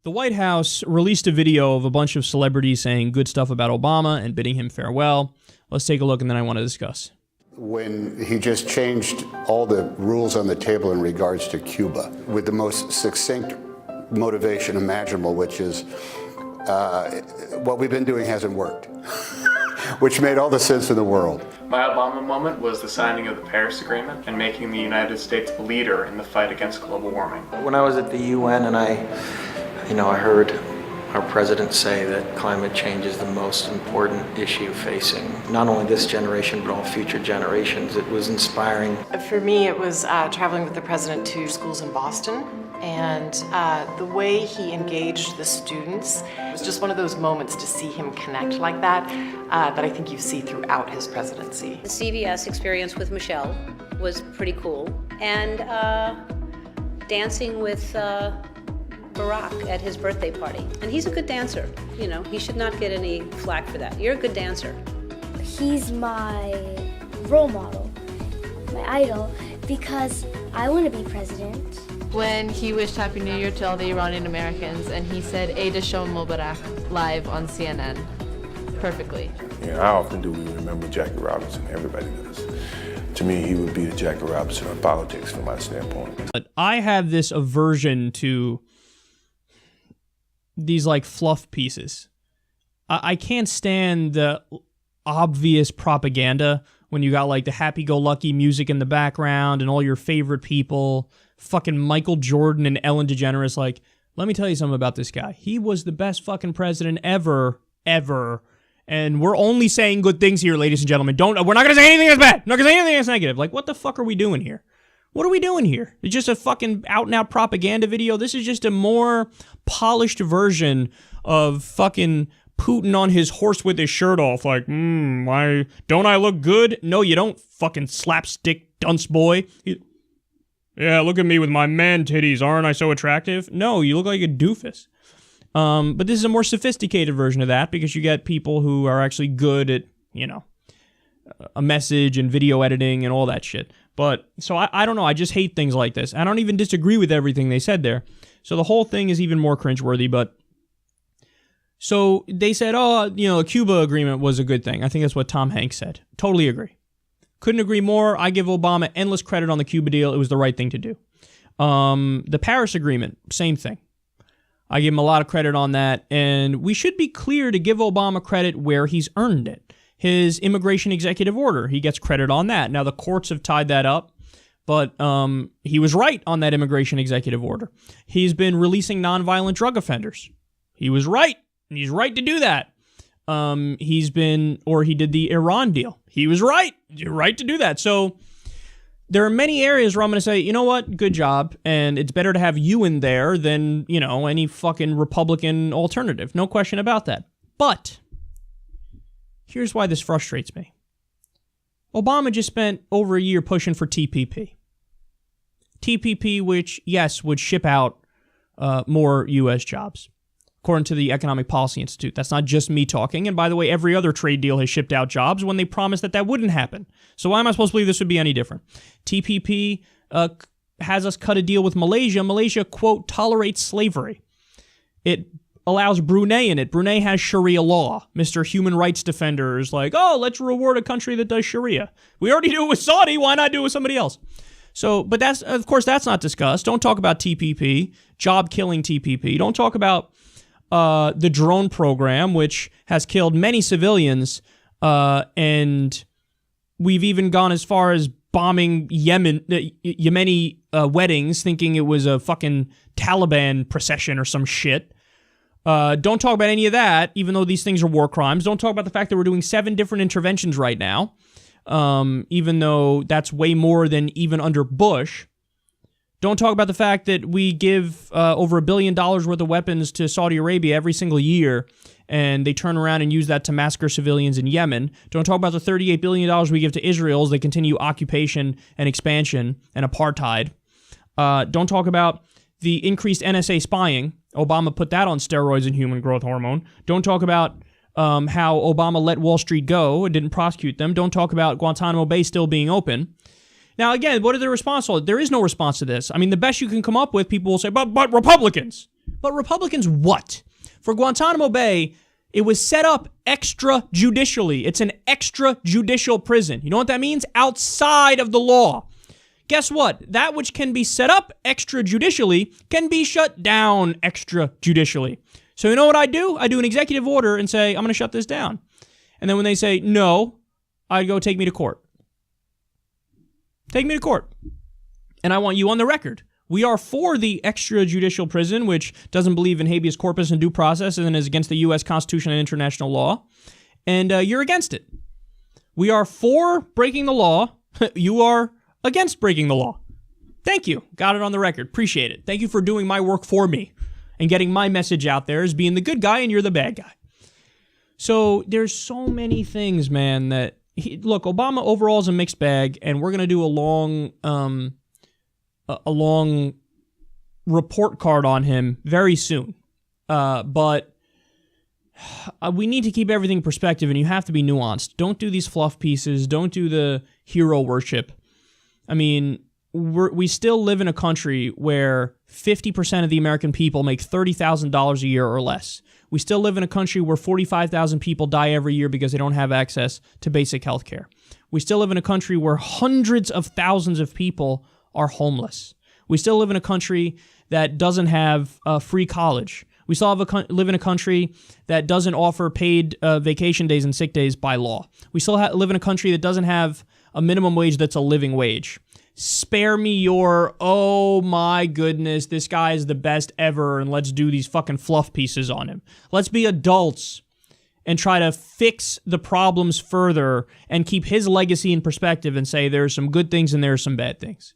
The White House released a video of a bunch of celebrities saying good stuff about Obama and bidding him farewell. Let's take a look, and then I want to discuss. When he just changed all the rules on the table in regards to Cuba with the most succinct motivation imaginable, which is what we've been doing hasn't worked, which made all the sense in the world. My Obama moment was the signing of the Paris Agreement and making the United States a leader in the fight against global warming. When I was at the UN and I heard our president say that climate change is the most important issue facing not only this generation, but all future generations, it was inspiring. For me, it was traveling with the president to schools in Boston, and the way he engaged the students was just one of those moments to see him connect like that, that I think you see throughout his presidency. The CVS experience with Michelle was pretty cool, and dancing with Barack at his birthday party. And he's a good dancer. You know, he should not get any flack for that. You're a good dancer. He's my role model, my idol, because I want to be president. When he wished Happy New Year to all the Iranian Americans, and he said Eid Shom Mubarak live on CNN. Perfectly. Yeah, how often do we remember Jackie Robinson? Everybody does. To me, he would be the Jackie Robinson of politics from my standpoint. But I have this aversion to these like fluff pieces. I can't stand the obvious propaganda when you got like the happy-go-lucky music in the background and all your favorite people, fucking Michael Jordan and Ellen DeGeneres. Like, let me tell you something about this guy. He was the best fucking president ever. And we're only saying good things here, ladies and gentlemen. We're not going to say anything that's bad. We're not going to say anything that's negative. Like, what the fuck are we doing here? What are we doing here? It's just a fucking out-and-out propaganda video. This is just a more polished version of fucking Putin on his horse with his shirt off. Like, why don't I look good? No, you don't, fucking slapstick dunce boy. Yeah, look at me with my man titties. Aren't I so attractive? No, you look like a doofus. But this is a more sophisticated version of that because you get people who are actually good at, you know, a message and video editing and all that shit. But, so I don't know, I just hate things like this. I don't even disagree with everything they said there. So the whole thing is even more cringeworthy, but... So they said, oh, you know, a Cuba agreement was a good thing. I think that's what Tom Hanks said. Totally agree. Couldn't agree more. I give Obama endless credit on the Cuba deal. It was the right thing to do. The Paris Agreement, same thing. I give him a lot of credit on that, and we should be clear to give Obama credit where he's earned it. His immigration executive order, he gets credit on that. Now, the courts have tied that up, but he was right on that immigration executive order. He's been releasing nonviolent drug offenders. He was right, and he's right to do that. He did the Iran deal. He was right. You're right to do that. So there are many areas where I'm going to say, you know what, good job, and it's better to have you in there than, you know, any fucking Republican alternative. No question about that. But here's why this frustrates me. Obama just spent over a year pushing for TPP. TPP, which, yes, would ship out more U.S. jobs, according to the Economic Policy Institute. That's not just me talking. And by the way, every other trade deal has shipped out jobs when they promised that that wouldn't happen. So why am I supposed to believe this would be any different? TPP has us cut a deal with Malaysia. Malaysia, quote, tolerates slavery. It allows Brunei in it. Brunei has Sharia law. Mr. Human Rights Defender is like, oh, let's reward a country that does Sharia. We already do it with Saudi. Why not do it with somebody else? So, but that's, of course, that's not discussed. Don't talk about TPP, job-killing TPP. Don't talk about the drone program, which has killed many civilians, and we've even gone as far as bombing Yemeni weddings, thinking it was a fucking Taliban procession or some shit. Don't talk about any of that, even though these things are war crimes. Don't talk about the fact that we're doing 7 different interventions right now, even though that's way more than even under Bush. Don't talk about the fact that we give over $1 billion worth of weapons to Saudi Arabia every single year, and they turn around and use that to massacre civilians in Yemen. Don't talk about the $38 billion we give to Israel as they continue occupation and expansion and apartheid. Don't talk about the increased NSA spying. Obama put that on steroids and human growth hormone. Don't talk about how Obama let Wall Street go and didn't prosecute them. Don't talk about Guantanamo Bay still being open. Now, again, what are the response to? There is no response to this. I mean, the best you can come up with, people will say, but Republicans. But Republicans what? For Guantanamo Bay, it was set up extrajudicially. It's an extrajudicial prison. You know what that means? Outside of the law. Guess what? That which can be set up extrajudicially can be shut down extrajudicially. So you know what I do? I do an executive order and say, I'm going to shut this down. And then when they say no, I go, take me to court. Take me to court. And I want you on the record. We are for the extrajudicial prison, which doesn't believe in habeas corpus and due process and is against the U.S. Constitution and international law. And you're against it. We are for breaking the law. You are against breaking the law. Thank you. Got it on the record. Appreciate it. Thank you for doing my work for me and getting my message out there as being the good guy and you're the bad guy. So there's so many things, man, that... Look, Obama overall is a mixed bag, and we're going to do a long report card on him very soon. But we need to keep everything in perspective, and you have to be nuanced. Don't do these fluff pieces. Don't do the hero worship. I mean, we still live in a country where 50% of the American people make $30,000 a year or less. We still live in a country where 45,000 people die every year because they don't have access to basic health care. We still live in a country where hundreds of thousands of people are homeless. We still live in a country that doesn't have free college. We still live in a country that doesn't offer paid vacation days and sick days by law. We still live in a country that doesn't have a minimum wage that's a living wage. Spare me your, oh my goodness, this guy is the best ever, and let's do these fucking fluff pieces on him. Let's be adults and try to fix the problems further and keep his legacy in perspective and say there's some good things and there's some bad things.